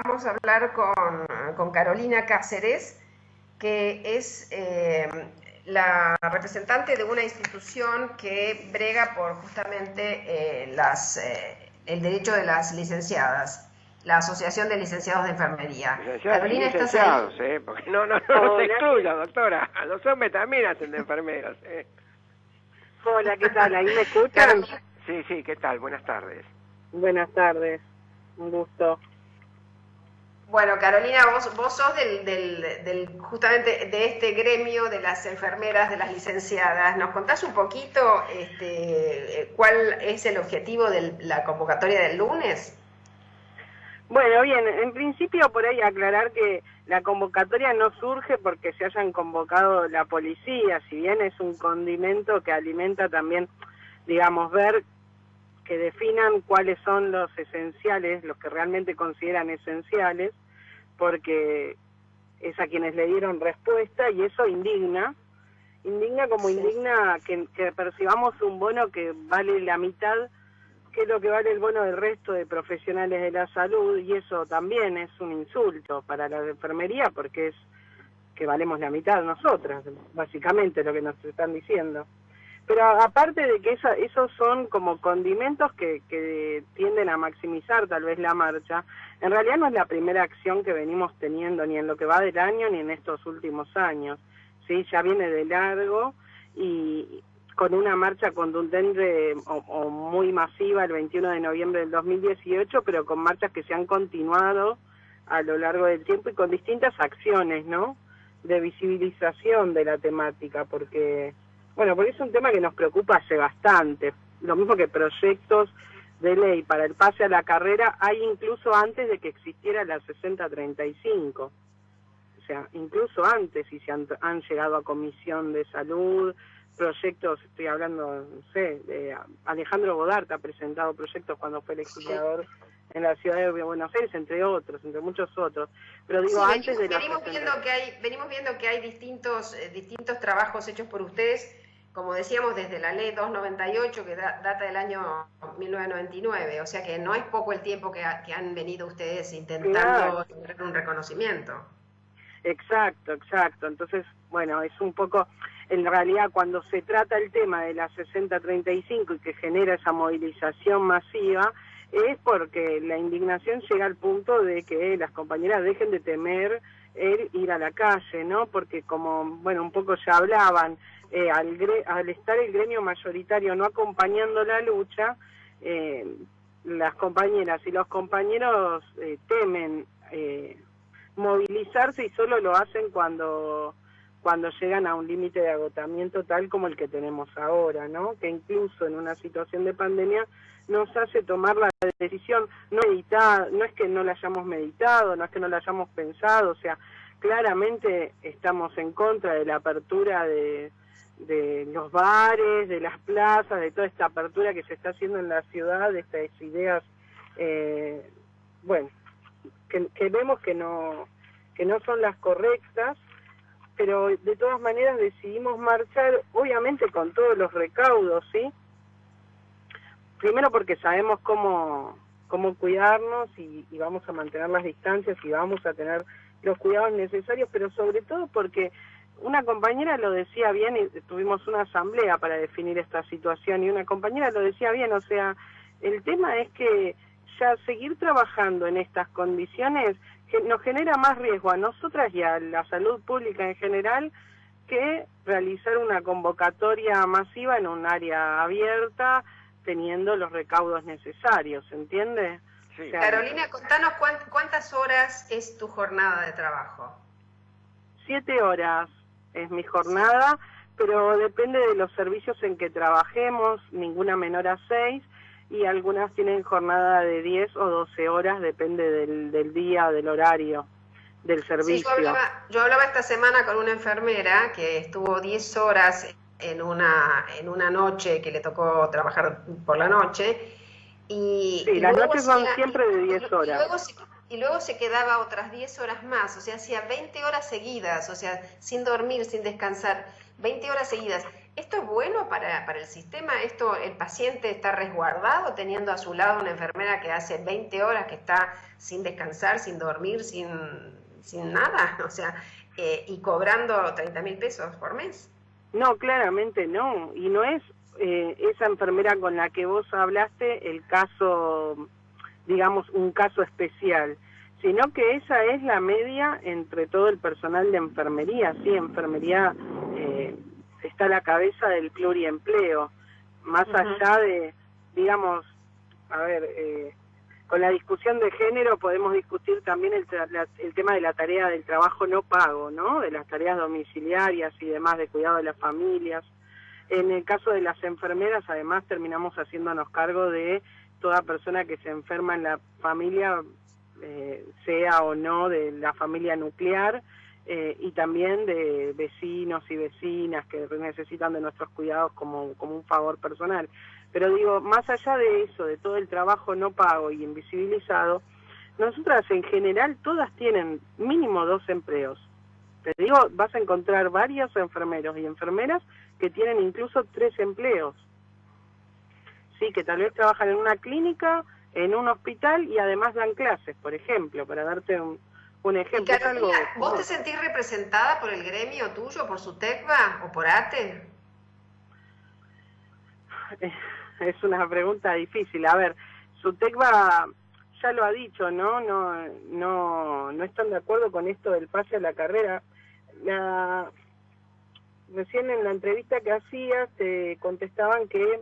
vamos a hablar con Carolina Cáceres, que es la representante de una institución que brega por justamente el derecho de las licenciadas, la Asociación de Licenciados de Enfermería. Licenciadas y Carolina, ¿estás licenciados, ahí? porque no se excluya, doctora. Los hombres también hacen de enfermeros, Hola, ¿qué tal? ¿Ahí me escuchan? Carolina, Sí, ¿qué tal? Buenas tardes. Buenas tardes, un gusto. bueno, Carolina, vos sos justamente de este gremio de las enfermeras, de las licenciadas. ¿Nos contás un poquito cuál es el objetivo de la convocatoria del lunes? Bueno, bien, en principio por ahí aclarar que la convocatoria no surge porque se hayan convocado la policía, si bien es un condimento que alimenta también, digamos, ver que definan cuáles son los esenciales, los que realmente consideran esenciales, porque es a quienes le dieron respuesta y eso indigna como Sí. indigna que percibamos un bono que vale la mitad que es lo que vale el bono del resto de profesionales de la salud, y eso también es un insulto para la enfermería porque es que valemos la mitad nosotras, básicamente lo que nos están diciendo. Pero aparte de que esos son como condimentos que tienden a maximizar tal vez la marcha, en realidad no es la primera acción que venimos teniendo ni en lo que va del año ni en estos últimos años. ¿Sí? Ya viene de largo y con una marcha contundente o muy masiva el 21 de noviembre del 2018, pero con marchas que se han continuado a lo largo del tiempo y con distintas acciones, ¿no?, de visibilización de la temática, porque es un tema que nos preocupa hace bastante, lo mismo que proyectos de ley para el pase a la carrera hay incluso antes de que existiera la 6035, o sea, incluso antes, y se han llegado a comisión de salud, proyectos, estoy hablando, no sé, de Alejandro Godart ha presentado proyectos cuando fue legislador en la ciudad de Buenos Aires, entre otros, entre muchos otros. Pero digo, Sí, antes de la venimos viendo que hay distintos trabajos hechos por ustedes, como decíamos, desde la ley 298, que data del año 1999, o sea que no es poco el tiempo que han venido ustedes intentando tener un reconocimiento. Exacto. Entonces, es un poco, en realidad, cuando se trata el tema de la 6035 y que genera esa movilización masiva, es porque la indignación llega al punto de que las compañeras dejen de temer el ir a la calle, ¿no? Porque como, un poco ya hablaban, al estar el gremio mayoritario no acompañando la lucha, las compañeras y los compañeros temen movilizarse y solo lo hacen cuando llegan a un límite de agotamiento tal como el que tenemos ahora, ¿no? Que incluso en una situación de pandemia nos hace tomar la decisión no meditada, no es que no la hayamos meditado, no es que no la hayamos pensado, o sea, claramente estamos en contra de la apertura de los bares, de las plazas, de toda esta apertura que se está haciendo en la ciudad, de estas ideas, que vemos que no son las correctas, pero de todas maneras decidimos marchar, obviamente con todos los recaudos, ¿sí? Primero porque sabemos cómo cuidarnos y vamos a mantener las distancias y vamos a tener los cuidados necesarios, pero sobre todo porque una compañera lo decía bien, y tuvimos una asamblea para definir esta situación, y una compañera lo decía bien, o sea, el tema es que ya seguir trabajando en estas condiciones nos genera más riesgo a nosotras y a la salud pública en general que realizar una convocatoria masiva en un área abierta teniendo los recaudos necesarios, ¿entiende? Sí. O sea, Carolina, contanos cuántas horas es tu jornada de trabajo. 7 horas es mi jornada, pero depende de los servicios en que trabajemos, ninguna menor a 6, y algunas tienen jornada de 10 o 12 horas, depende del día, del horario, del servicio. Sí, yo hablaba esta semana con una enfermera que estuvo 10 horas en una noche que le tocó trabajar por la noche. Y las luego noches son siempre de 10 horas. Y luego se quedaba otras 10 horas más, o sea, hacía 20 horas seguidas, o sea, sin dormir, sin descansar, 20 horas seguidas. ¿Esto es bueno para el sistema? ¿Esto, el paciente está resguardado teniendo a su lado una enfermera que hace 20 horas que está sin descansar, sin dormir, sin nada? O sea, y cobrando 30.000 pesos por mes. No, claramente no. Y no es esa enfermera con la que vos hablaste el caso, digamos, un caso especial, sino que esa es la media entre todo el personal de enfermería. Sí, enfermería está a la cabeza del pluriempleo. Más allá de, digamos, a ver, con la discusión de género podemos discutir también el tema de la tarea del trabajo no pago, ¿no? De las tareas domiciliarias y demás, de cuidado de las familias. En el caso de las enfermeras, además, terminamos haciéndonos cargo de toda persona que se enferma en la familia, sea o no de la familia nuclear, y también de vecinos y vecinas que necesitan de nuestros cuidados como un favor personal. Pero digo, más allá de eso, de todo el trabajo no pago y invisibilizado, nosotras en general todas tienen mínimo 2 empleos. Te digo, vas a encontrar varios enfermeros y enfermeras que tienen incluso 3 empleos. Sí, que tal vez trabajan en una clínica, en un hospital y además dan clases, por ejemplo, para darte un ejemplo. Y Carolina, ¿vos te sentís representada por el gremio tuyo, por SUTECBA o por ATE? Es una pregunta difícil. A ver, SUTECBA ya lo ha dicho, ¿no? No están de acuerdo con esto del pase a la carrera. Recién en la entrevista que hacías te contestaban que,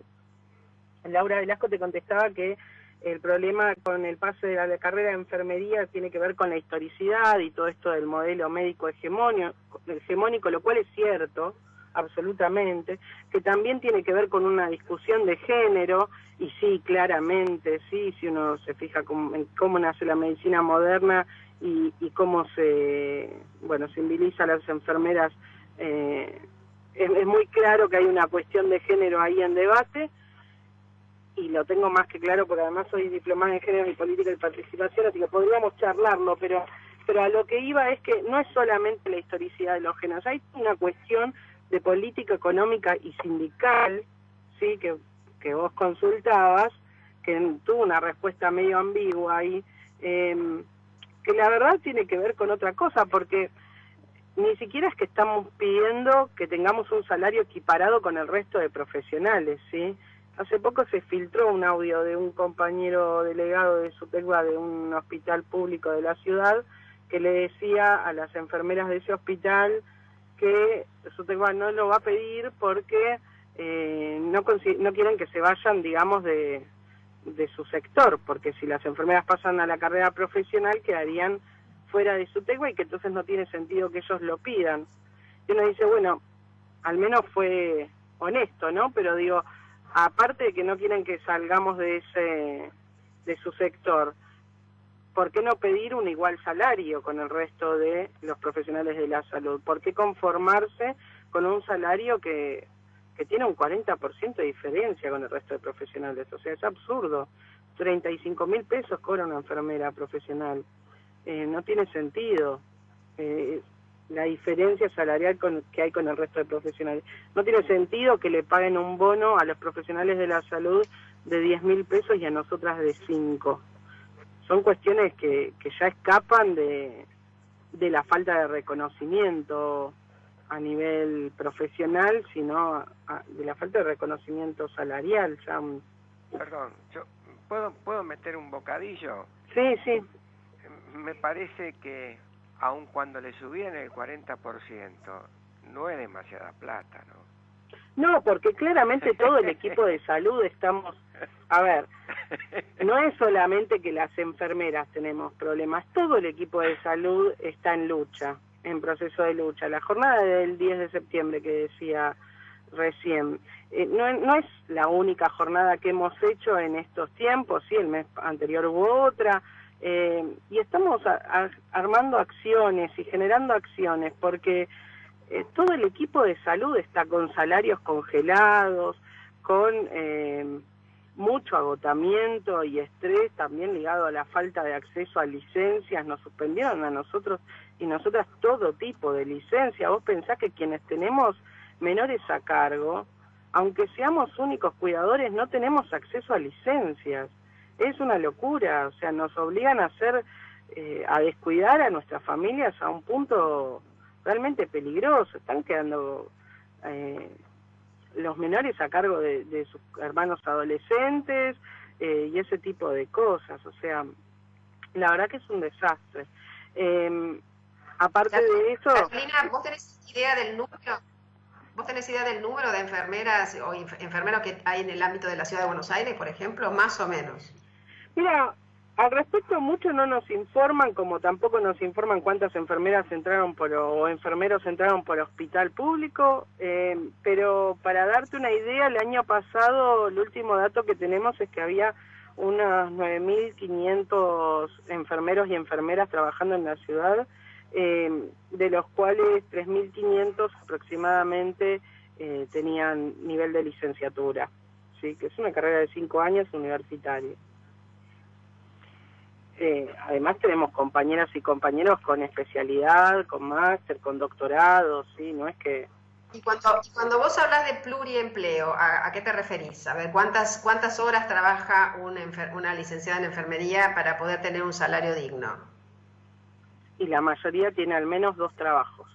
Laura Velasco te contestaba que el problema con el pase a la carrera de enfermería tiene que ver con la historicidad y todo esto del modelo médico hegemónico, lo cual es cierto, absolutamente, que también tiene que ver con una discusión de género, y sí, claramente, sí, si uno se fija en cómo nace la medicina moderna y cómo se invisibiliza a las enfermeras, es muy claro que hay una cuestión de género ahí en debate, y lo tengo más que claro porque además soy diplomada en género y política y participación, así que podríamos charlarlo, pero a lo que iba es que no es solamente la historicidad de los géneros, hay una cuestión de política económica y sindical, sí, que vos consultabas, que tuvo una respuesta medio ambigua ahí, que la verdad tiene que ver con otra cosa, porque ni siquiera es que estamos pidiendo que tengamos un salario equiparado con el resto de profesionales, ¿sí? Hace poco se filtró un audio de un compañero delegado de SUTECBA de un hospital público de la ciudad que le decía a las enfermeras de ese hospital que SUTECBA no lo va a pedir porque no quieren que se vayan, digamos, de su sector, porque si las enfermeras pasan a la carrera profesional quedarían fuera de SUTECBA y que entonces no tiene sentido que ellos lo pidan. Y uno dice, bueno, al menos fue honesto, ¿no? Pero digo, aparte de que no quieren que salgamos de su sector, ¿por qué no pedir un igual salario con el resto de los profesionales de la salud? ¿Por qué conformarse con un salario que tiene un 40% de diferencia con el resto de profesionales? O sea, es absurdo. 35.000 pesos cobra una enfermera profesional. No tiene sentido. La diferencia salarial que hay con el resto de profesionales. No tiene sentido que le paguen un bono a los profesionales de la salud de 10.000 pesos y a nosotras de 5. Son cuestiones que ya escapan de la falta de reconocimiento a nivel profesional, sino de la falta de reconocimiento salarial. Ya Perdón, ¿puedo meter un bocadillo? Sí, sí. Me parece que aun cuando le subieran el 40%, no es demasiada plata, ¿no? No, porque claramente todo el equipo de salud estamos... A ver, no es solamente que las enfermeras tenemos problemas, todo el equipo de salud está en lucha, en proceso de lucha. La jornada del 10 de septiembre que decía recién, no es la única jornada que hemos hecho en estos tiempos, sí, el mes anterior hubo otra, y estamos armando acciones y generando acciones, porque todo el equipo de salud está con salarios congelados, con mucho agotamiento y estrés también ligado a la falta de acceso a licencias. Nos suspendieron a nosotros y nosotras todo tipo de licencia. Vos pensás que quienes tenemos menores a cargo, aunque seamos únicos cuidadores, no tenemos acceso a licencias. Es una locura, o sea, nos obligan a a descuidar a nuestras familias a un punto realmente peligroso. Están quedando los menores a cargo de sus hermanos adolescentes y ese tipo de cosas. O sea, la verdad que es un desastre. Aparte de eso... Carolina, ¿vos tenés idea del número? ¿Vos tenés idea del número de enfermeras o enfermeros que hay en el ámbito de la Ciudad de Buenos Aires, por ejemplo? Más o menos. Mira, al respecto mucho no nos informan, como tampoco nos informan cuántas enfermeras entraron o enfermeros entraron por hospital público, pero para darte una idea, el año pasado, el último dato que tenemos es que había unos 9.500 enfermeros y enfermeras trabajando en la ciudad, de los cuales 3.500 aproximadamente tenían nivel de licenciatura, ¿sí? Que es una carrera de 5 años universitaria. Además tenemos compañeras y compañeros con especialidad, con máster, con doctorado, ¿sí? No es que... Y cuando vos hablas de pluriempleo, ¿a qué te referís? A ver, ¿cuántas horas trabaja una licenciada en enfermería para poder tener un salario digno? Y la mayoría tiene al menos 2 trabajos.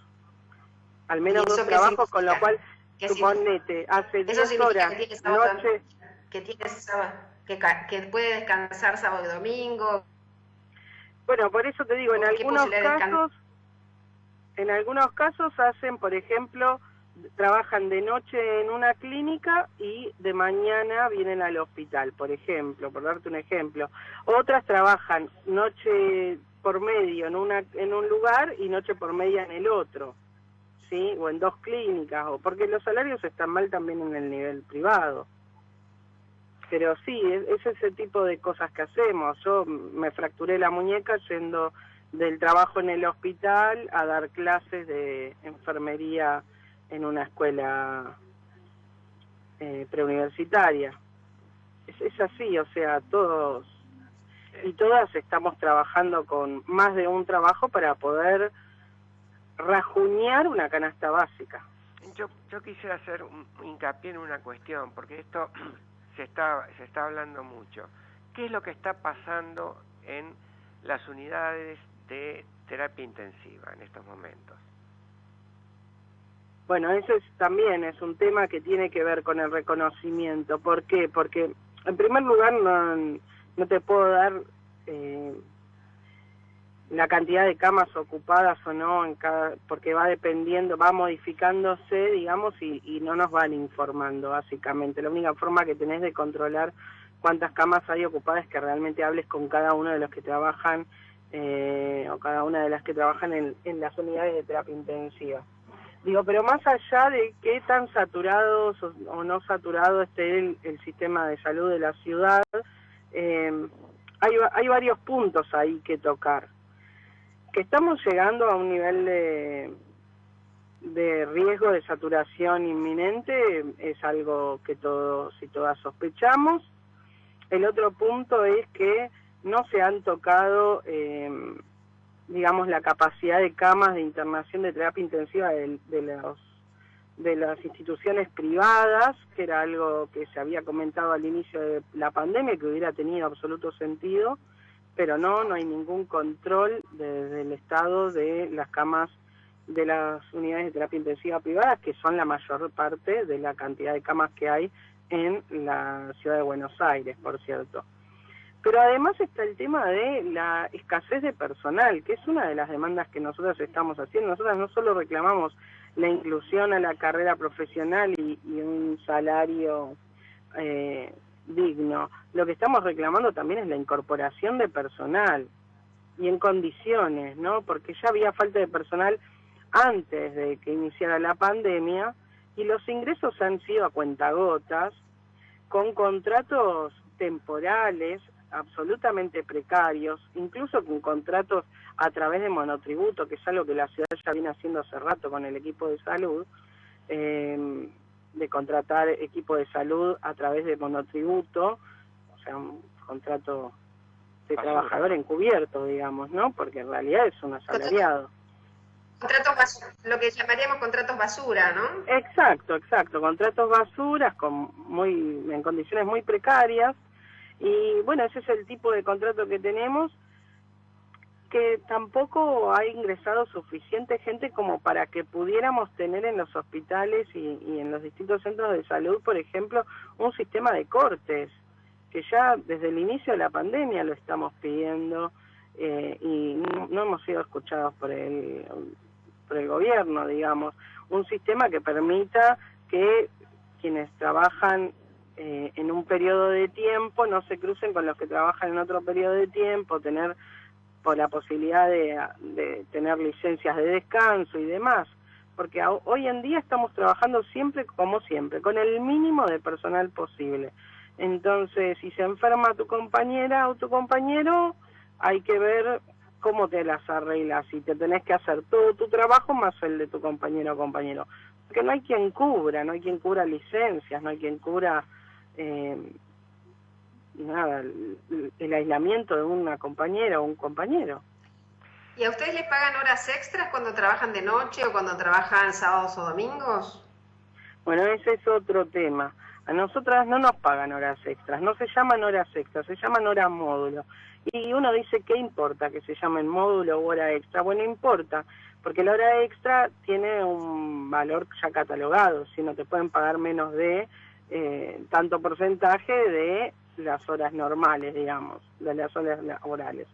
Al menos 2 trabajos, con lo cual, suponete, hace 10 horas, noche... Que puede descansar sábado y domingo. Bueno, por eso te digo, en algunos casos hacen, por ejemplo, trabajan de noche en una clínica y de mañana vienen al hospital, por ejemplo, por darte un ejemplo. Otras trabajan noche por medio en un lugar y noche por media en el otro, ¿sí? O en 2 clínicas, o porque los salarios están mal también en el nivel privado. Pero sí, es ese tipo de cosas que hacemos. Yo me fracturé la muñeca yendo del trabajo en el hospital a dar clases de enfermería en una escuela preuniversitaria. Es así, o sea, todos y todas estamos trabajando con más de un trabajo para poder rajuñar una canasta básica. Yo quisiera hacer un hincapié en una cuestión, porque esto... Se está hablando mucho. ¿Qué es lo que está pasando en las unidades de terapia intensiva en estos momentos? Bueno, eso también es un tema que tiene que ver con el reconocimiento. ¿Por qué? Porque, en primer lugar, no te puedo dar la cantidad de camas ocupadas o no, porque va dependiendo, va modificándose, digamos, y no nos van informando, básicamente. La única forma que tenés de controlar cuántas camas hay ocupadas es que realmente hables con cada uno de los que trabajan, o cada una de las que trabajan en las unidades de terapia intensiva. Digo, pero más allá de qué tan saturados o no saturado esté el sistema de salud de la ciudad, hay varios puntos ahí que tocar. Que estamos llegando a un nivel de riesgo de saturación inminente es algo que todos y todas sospechamos. El otro punto es que no se han tocado, digamos, la capacidad de camas de internación de terapia intensiva de las instituciones privadas, que era algo que se había comentado al inicio de la pandemia, que hubiera tenido absoluto sentido, pero no hay ningún control desde el Estado de las camas de las unidades de terapia intensiva privadas, que son la mayor parte de la cantidad de camas que hay en la ciudad de Buenos Aires, por cierto. Pero además está el tema de la escasez de personal, que es una de las demandas que nosotros estamos haciendo. Nosotros no solo reclamamos la inclusión a la carrera profesional y un salario digno. Lo que estamos reclamando también es la incorporación de personal y en condiciones, ¿no? Porque ya había falta de personal antes de que iniciara la pandemia y los ingresos han sido a cuentagotas, con contratos temporales absolutamente precarios, incluso con contratos a través de monotributo, que es algo que la ciudad ya viene haciendo hace rato con el equipo de salud, de contratar equipo de salud a través de monotributo, o sea, un contrato de trabajador encubierto, digamos, ¿no? Porque en realidad es un asalariado. lo que llamaríamos contratos basura, ¿no? Exacto, contratos basuras en condiciones muy precarias, y bueno, ese es el tipo de contrato que tenemos, que tampoco ha ingresado suficiente gente como para que pudiéramos tener en los hospitales y en los distintos centros de salud, por ejemplo, un sistema de cortes, que ya desde el inicio de la pandemia lo estamos pidiendo, y no hemos sido escuchados por el gobierno, digamos. Un sistema que permita que quienes trabajan en un periodo de tiempo no se crucen con los que trabajan en otro periodo de tiempo, tener por la posibilidad de tener licencias de descanso y demás, porque hoy en día estamos trabajando siempre, como siempre, con el mínimo de personal posible. Entonces, si se enferma tu compañera o tu compañero, hay que ver cómo te las arreglas, y te tenés que hacer todo tu trabajo más el de tu compañero o compañero, porque no hay quien cubra licencias, no hay quien cubra nada, el aislamiento de una compañera o un compañero. ¿Y a ustedes les pagan horas extras cuando trabajan de noche o cuando trabajan sábados o domingos? Bueno, ese es otro tema. A nosotras no nos pagan horas extras, no se llaman horas extras, se llaman horas módulo. Y uno dice, ¿qué importa que se llamen módulo o hora extra? Bueno, importa, porque la hora extra tiene un valor ya catalogado, si no te pueden pagar menos de tanto porcentaje de las horas normales, digamos, de las horas laborales.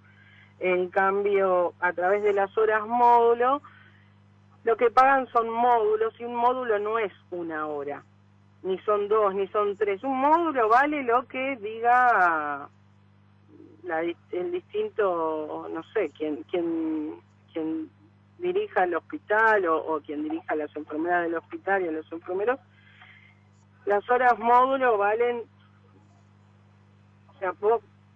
En cambio, a través de las horas módulo, lo que pagan son módulos, y un módulo no es una hora, ni son dos, ni son tres. Un módulo vale lo que diga el distinto, no sé, quien dirija el hospital o quien dirija las enfermeras del hospital y a los enfermeros. Las horas módulo valen, o sea,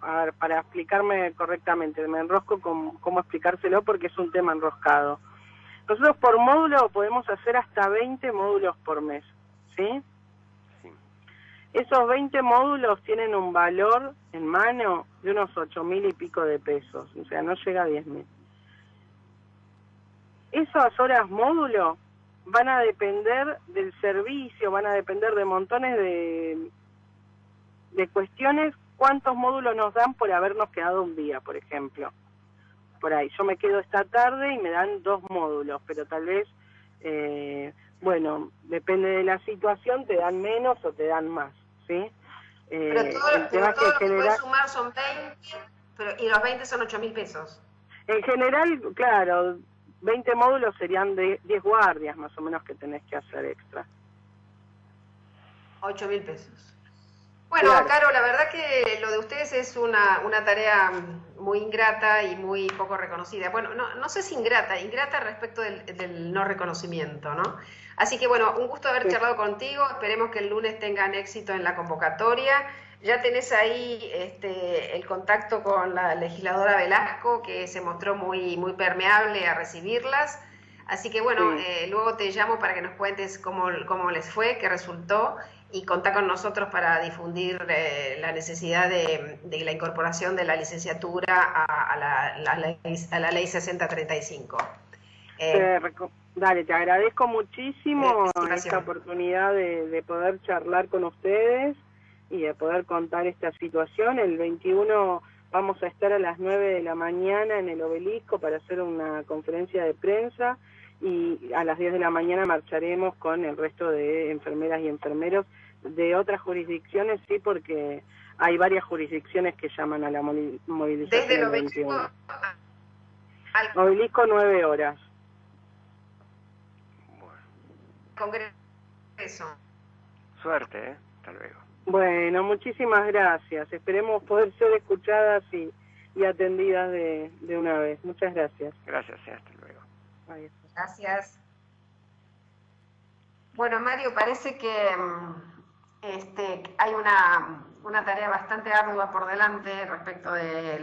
a ver, para explicarme correctamente, me enrosco con cómo explicárselo porque es un tema enroscado. Nosotros por módulo podemos hacer hasta 20 módulos por mes, ¿sí? Sí. Esos 20 módulos tienen un valor en mano de unos 8.000 y pico de pesos, o sea, no llega a 10.000. Esas horas módulo van a depender del servicio, van a depender de montones de cuestiones. ¿Cuántos módulos nos dan por habernos quedado un día, por ejemplo? Por ahí, yo me quedo esta tarde y me dan 2 módulos, pero tal vez, bueno, depende de la situación, te dan menos o te dan más, ¿sí? Pero todo lo que puedes sumar son 20, y los 20 son 8.000 pesos. En general, claro, 20 módulos serían de 10 guardias más o menos que tenés que hacer extra. 8.000 pesos. Bueno, claro. Caro, la verdad que lo de ustedes es una tarea muy ingrata y muy poco reconocida. Bueno, no sé si ingrata respecto del no reconocimiento, ¿no? Así que bueno, un gusto haber charlado contigo, esperemos que el lunes tengan éxito en la convocatoria. Ya tenés ahí el contacto con la legisladora Velasco, que se mostró muy permeable a recibirlas. Así que bueno, luego te llamo para que nos cuentes cómo les fue, qué resultó, y contá con nosotros para difundir la necesidad de la incorporación de la licenciatura a la ley 6035. Dale, te agradezco muchísimo esta oportunidad de poder charlar con ustedes y de poder contar esta situación. El 21 vamos a estar a las 9 de la mañana en el Obelisco para hacer una conferencia de prensa, y a las 10 de la mañana marcharemos con el resto de enfermeras y enfermeros de otras jurisdicciones, sí, porque hay varias jurisdicciones que llaman a la movilización. Desde el Obelisco al Obelisco 9 horas. Congreso. Suerte, hasta luego. Bueno, muchísimas gracias. Esperemos poder ser escuchadas y atendidas de una vez. Muchas gracias. Gracias, hasta luego. Adiós. Gracias. Bueno, Mario, parece que hay una tarea bastante ardua por delante respecto de